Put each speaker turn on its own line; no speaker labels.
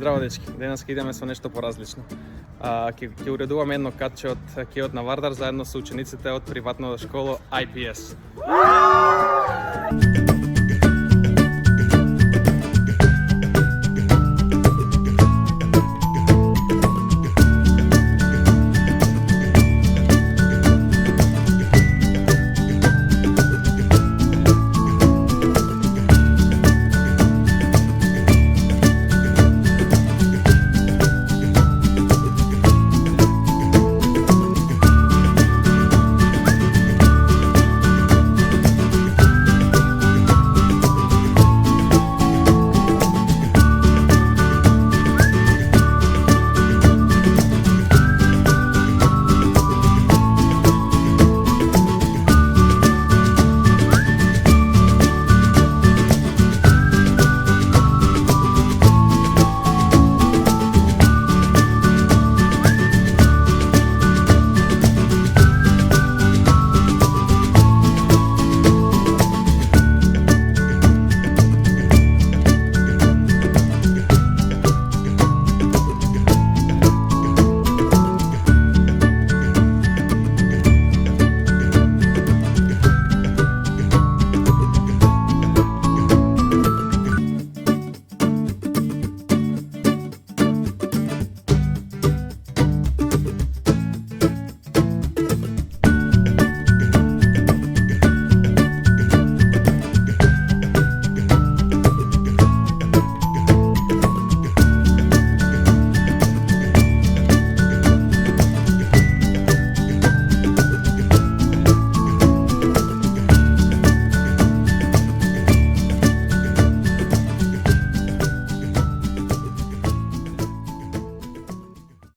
Здраво, дечки. Денес идеме со нешто поразлично. Ќе уредуваме едно катче од кеот на Вардар заедно со учениците од приватната школа IPS.